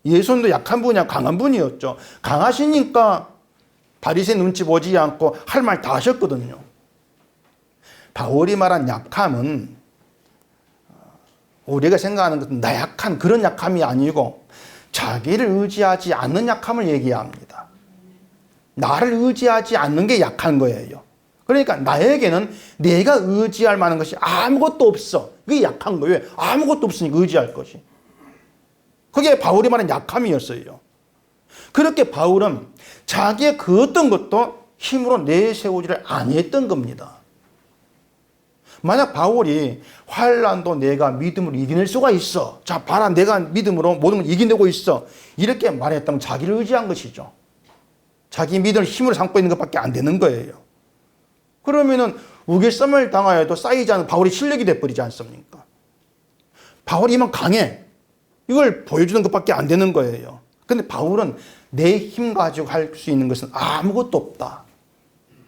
예수님도 약한 분이야 강한 분이었죠. 강하시니까 바리새인 눈치 보지 않고 할 말 다 하셨거든요. 바울이 말한 약함은 우리가 생각하는 것은 나약한 그런 약함이 아니고 자기를 의지하지 않는 약함을 얘기합니다. 나를 의지하지 않는 게 약한 거예요. 그러니까 나에게는 내가 의지할 만한 것이 아무것도 없어. 그게 약한 거예요. 아무것도 없으니까 의지할 것이. 그게 바울이 말한 약함이었어요. 그렇게 바울은 자기의 그 어떤 것도 힘으로 내세우지를 아니했던 겁니다. 만약 바울이 환난도 내가 믿음으로 이겨낼 수가 있어. 자, 봐라, 내가 믿음으로 모든 걸 이겨내고 있어. 이렇게 말했다면 자기를 의지한 것이죠. 자기 믿음을 힘으로 삼고 있는 것밖에 안 되는 거예요. 그러면은 우길쌈을 당하여도 쌓이지 않은 바울이 실력이 돼버리지 않습니까? 바울이 이만 강해. 이걸 보여주는 것밖에 안 되는 거예요. 근데 바울은 내 힘 가지고 할 수 있는 것은 아무것도 없다.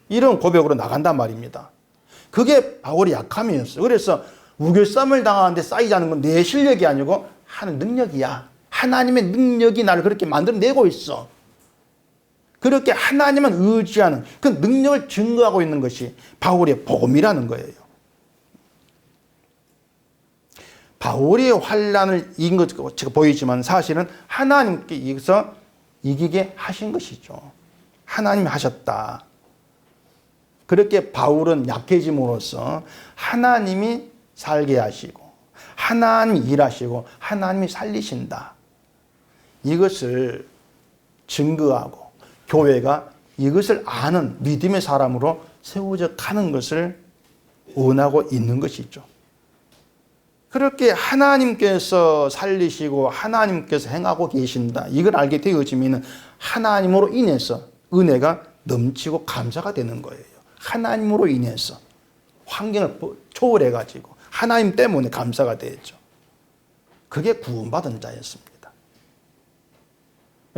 이런 고백으로 나간단 말입니다. 그게 바울의 약함이었어요. 그래서 우길쌈을 당하는데 쌓이지 않은 건 내 실력이 아니고 하는 능력이야. 하나님의 능력이 나를 그렇게 만들어내고 있어. 그렇게 하나님만 의지하는 그 능력을 증거하고 있는 것이 바울의 복음이라는 거예요. 바울이 환난을 이긴 것 제가 보이지만 사실은 하나님께 이기서 이기게 하신 것이죠. 하나님이 하셨다. 그렇게 바울은 약해짐으로써 하나님이 살게 하시고 하나님이 일하시고 하나님이 살리신다. 이것을 증거하고 교회가 이것을 아는 믿음의 사람으로 세워져 가는 것을 원하고 있는 것이죠. 그렇게 하나님께서 살리시고 하나님께서 행하고 계신다. 이걸 알게 되어지면 하나님으로 인해서 은혜가 넘치고 감사가 되는 거예요. 하나님으로 인해서 환경을 초월해가지고 하나님 때문에 감사가 되죠. 그게 구원받은 자였습니다.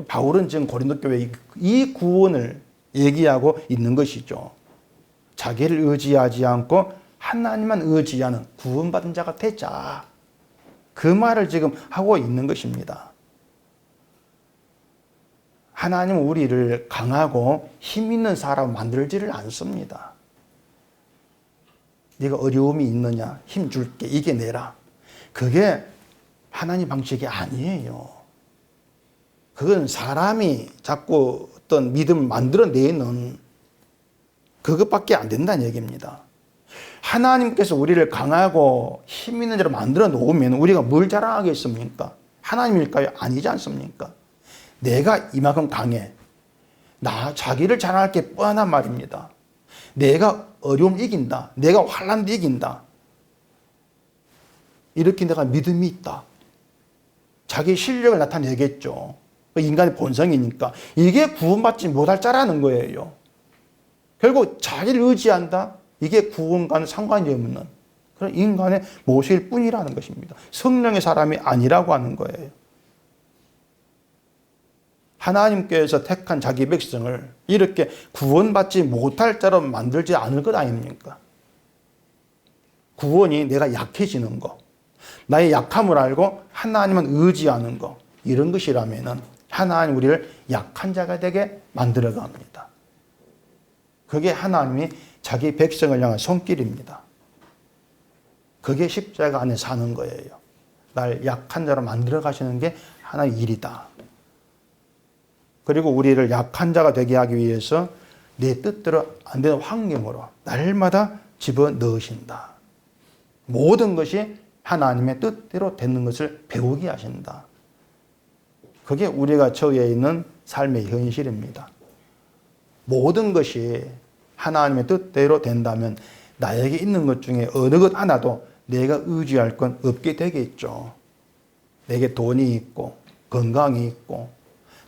바울은 지금 고린도 교회에 이 구원을 얘기하고 있는 것이죠. 자기를 의지하지 않고 하나님만 의지하는 구원받은 자가 되자. 그 말을 지금 하고 있는 것입니다. 하나님은 우리를 강하고 힘 있는 사람 만들지를 않습니다. 네가 어려움이 있느냐? 힘 줄게. 이겨내라. 그게 하나님 방식이 아니에요. 그건 사람이 자꾸 어떤 믿음을 만들어내는 그것밖에 안 된다는 얘기입니다. 하나님께서 우리를 강하고 힘 있는 자로 만들어 놓으면 우리가 뭘 자랑하겠습니까? 하나님일까요? 아니지 않습니까? 내가 이만큼 강해. 자기를 자랑할 게 뻔한 말입니다. 내가 어려움 이긴다. 내가 환난도 이긴다. 이렇게 내가 믿음이 있다. 자기 실력을 나타내겠죠. 인간의 본성이니까. 이게 구원받지 못할 자라는 거예요. 결국 자기를 의지한다. 이게 구원과는 상관이 없는 그런 인간의 모습일 뿐이라는 것입니다. 성령의 사람이 아니라고 하는 거예요. 하나님께서 택한 자기 백성을 이렇게 구원받지 못할 자로 만들지 않을 것 아닙니까? 구원이 내가 약해지는 거, 나의 약함을 알고 하나님은 의지하는 거, 이런 것이라면 하나님 우리를 약한 자가 되게 만들어 갑니다. 그게 하나님이 자기 백성을 향한 손길입니다. 그게 십자가 안에 사는 거예요. 날 약한 자로 만들어 가시는 게 하나의 일이다. 그리고 우리를 약한 자가 되게 하기 위해서 내 뜻대로 안 되는 환경으로 날마다 집어넣으신다. 모든 것이 하나님의 뜻대로 되는 것을 배우게 하신다. 그게 우리가 처해 있는 삶의 현실입니다. 모든 것이 하나님의 뜻대로 된다면 나에게 있는 것 중에 어느 것 하나도 내가 의지할 건 없게 되겠죠. 내게 돈이 있고 건강이 있고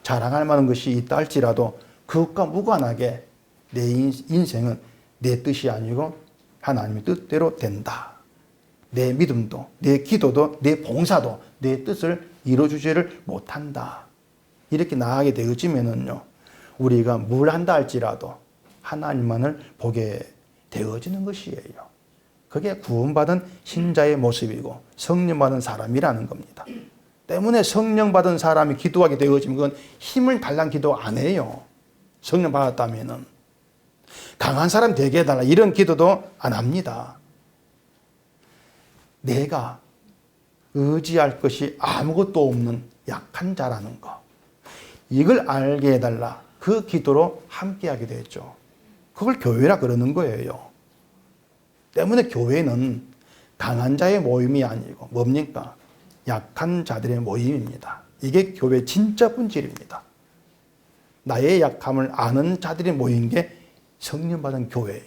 자랑할 만한 것이 있다 할지라도 그것과 무관하게 내 인생은 내 뜻이 아니고 하나님의 뜻대로 된다. 내 믿음도 내 기도도 내 봉사도 내 뜻을 이루어주지를 못한다. 이렇게 나아가게 되어지면은요, 우리가 뭘 한다 할지라도 하나님만을 보게 되어지는 것이에요. 그게 구원받은 신자의 모습이고 성령 받은 사람이라는 겁니다. 때문에 성령 받은 사람이 기도하게 되어지면 그건 힘을 달란 기도 안 해요. 성령 받았다면은 강한 사람 되게 해달라 이런 기도도 안 합니다. 내가 의지할 것이 아무것도 없는 약한 자라는 거, 이걸 알게 해달라. 그 기도로 함께하게 되죠. 그걸 교회라 그러는 거예요. 때문에 교회는 강한 자의 모임이 아니고 뭡니까? 약한 자들의 모임입니다. 이게 교회의 진짜 본질입니다. 나의 약함을 아는 자들이 모인 게 성령받은 교회예요.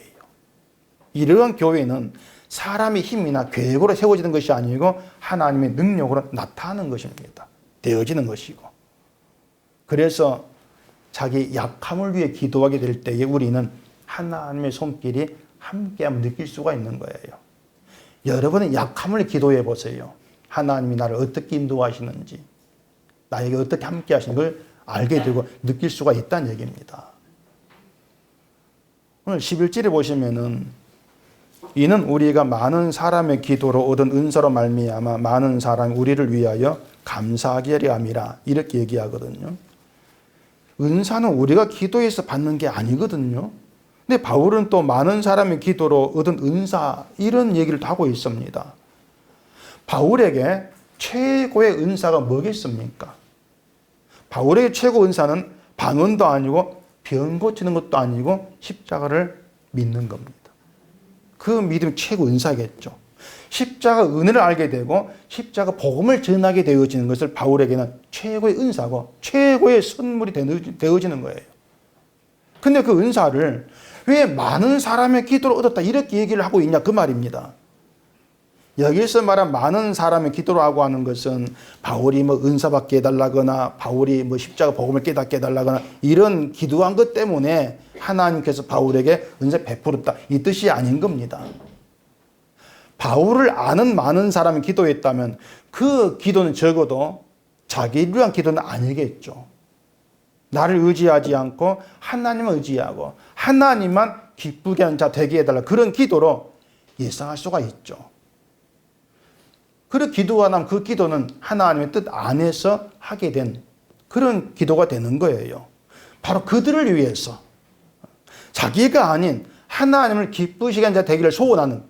이러한 교회는 사람의 힘이나 계획으로 세워지는 것이 아니고 하나님의 능력으로 나타나는 것입니다. 되어지는 것이고. 그래서 자기 약함을 위해 기도하게 될 때에 우리는 하나님의 손길이 함께함을 느낄 수가 있는 거예요. 여러분의 약함을 기도해 보세요. 하나님이 나를 어떻게 인도하시는지, 나에게 어떻게 함께 하시는 걸 알게 되고 느낄 수가 있다는 얘기입니다. 오늘 11절에 보시면은 이는 우리가 많은 사람의 기도로 얻은 은사로 말미암아 많은 사람이 우리를 위하여 감사하게 하려 함이라, 이렇게 얘기하거든요. 은사는 우리가 기도해서 받는 게 아니거든요. 근데 바울은 또 많은 사람의 기도로 얻은 은사, 이런 얘기를 하고 있습니다. 바울에게 최고의 은사가 뭐겠습니까? 바울에게 최고 은사는 방언도 아니고 병 고치는 것도 아니고 십자가를 믿는 겁니다. 그 믿음이 최고 은사겠죠. 십자가 은혜를 알게 되고 십자가 복음을 전하게 되어지는 것을 바울에게는 최고의 은사고 최고의 선물이 되어지는 거예요. 근데 그 은사를 왜 많은 사람의 기도로 얻었다 이렇게 얘기를 하고 있냐 그 말입니다. 여기서 말한 많은 사람의 기도로 하고 하는 것은 바울이 은사 받게 해달라거나 바울이 십자가 복음을 깨닫게 해달라거나 이런 기도한 것 때문에 하나님께서 바울에게 은사 베풀었다 이 뜻이 아닌 겁니다. 바울을 아는 많은 사람이 기도했다면 그 기도는 적어도 자기를 위한 기도는 아니겠죠. 나를 의지하지 않고 하나님을 의지하고 하나님만 기쁘게 하는 자 되게 해달라, 그런 기도로 예상할 수가 있죠. 그런 기도하면 그 기도는 하나님의 뜻 안에서 하게 된 그런 기도가 되는 거예요. 바로 그들을 위해서, 자기가 아닌 하나님을 기쁘시게 하는 자 되기를 소원하는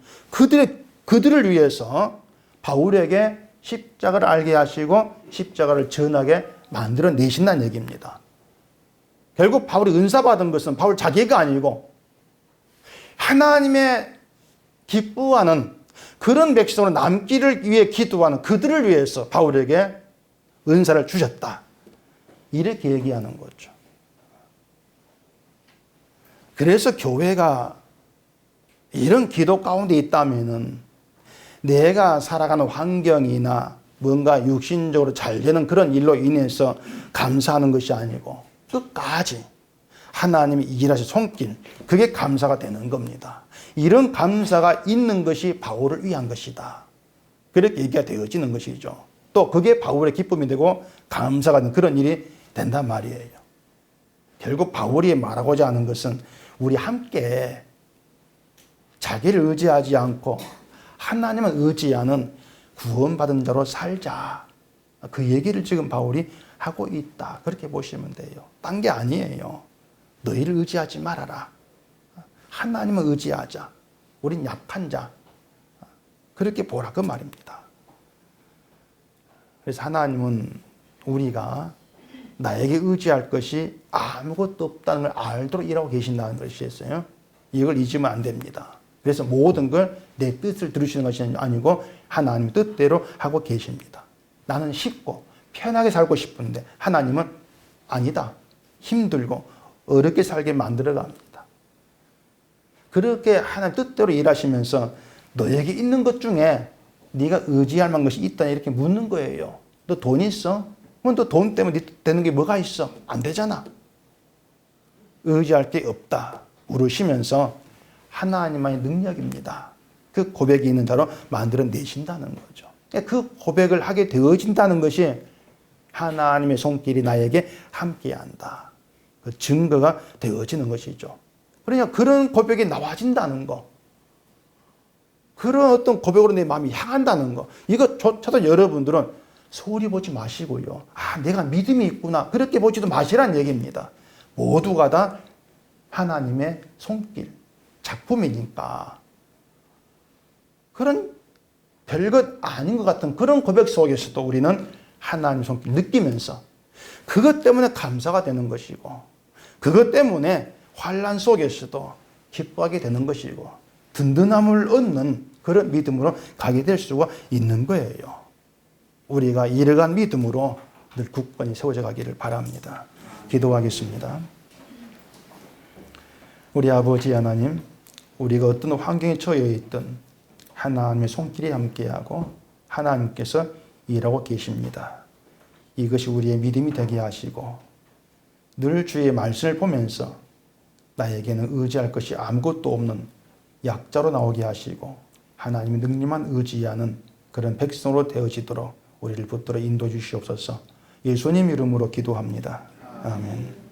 그들을 위해서 바울에게 십자가를 알게 하시고 십자가를 전하게 만들어 내신다는 얘기입니다. 결국 바울이 은사 받은 것은 바울 자기가 아니고 하나님의 기뻐하는 그런 백성으로 남기를 위해 기도하는 그들을 위해서 바울에게 은사를 주셨다. 이렇게 얘기하는 거죠. 그래서 교회가 이런 기도 가운데 있다면은 내가 살아가는 환경이나 뭔가 육신적으로 잘 되는 그런 일로 인해서 감사하는 것이 아니고 끝까지 하나님이 일하신 손길, 그게 감사가 되는 겁니다. 이런 감사가 있는 것이 바울을 위한 것이다. 그렇게 얘기가 되어지는 것이죠. 또 그게 바울의 기쁨이 되고 감사가 되는 그런 일이 된단 말이에요. 결국 바울이 말하고자 하는 것은 우리 함께 자기를 의지하지 않고 하나님을 의지하는 구원받은 자로 살자. 그 얘기를 지금 바울이 하고 있다. 그렇게 보시면 돼요. 딴 게 아니에요. 너희를 의지하지 말아라. 하나님을 의지하자. 우린 약한 자. 그렇게 보라 그 말입니다. 그래서 하나님은 우리가 나에게 의지할 것이 아무것도 없다는 걸 알도록 일하고 계신다는 것이었어요. 이걸 잊으면 안 됩니다. 그래서 모든 걸 내 뜻을 들으시는 것이 아니고 하나님의 뜻대로 하고 계십니다. 나는 쉽고 편하게 살고 싶은데 하나님은 아니다. 힘들고 어렵게 살게 만들어 갑니다. 그렇게 하나님 뜻대로 일하시면서 너에게 있는 것 중에 네가 의지할 만한 것이 있다 이렇게 묻는 거예요. 너 돈 있어? 그럼 너 돈 때문에 되는 게 뭐가 있어? 안 되잖아. 의지할 게 없다. 물으시면서 하나님만의 능력입니다. 그 고백이 있는 자로 만들어 내신다는 거죠. 그 고백을 하게 되어진다는 것이 하나님의 손길이 나에게 함께한다. 그 증거가 되어지는 것이죠. 그러니까 그런 고백이 나와진다는 거. 그런 어떤 고백으로 내 마음이 향한다는 거. 이것조차도 여러분들은 소홀히 보지 마시고요. 아, 내가 믿음이 있구나. 그렇게 보지도 마시라는 얘기입니다. 모두가 다 하나님의 손길, 작품이니까. 그런 별것 아닌 것 같은 그런 고백 속에서도 우리는 하나님의 손길 느끼면서 그것 때문에 감사가 되는 것이고 그것 때문에 환난 속에서도 기뻐하게 되는 것이고 든든함을 얻는 그런 믿음으로 가게 될 수가 있는 거예요. 우리가 이러한 믿음으로 늘 굳건히 세워져 가기를 바랍니다. 기도하겠습니다. 우리 아버지 하나님, 우리가 어떤 환경에 처해 있든 하나님의 손길이 함께하고 하나님께서 일하고 계십니다. 이것이 우리의 믿음이 되게 하시고 늘 주의 말씀을 보면서 나에게는 의지할 것이 아무것도 없는 약자로 나오게 하시고 하나님의 능력만 의지하는 그런 백성으로 되어지도록 우리를 붙들어 인도해 주시옵소서. 예수님 이름으로 기도합니다. 아멘.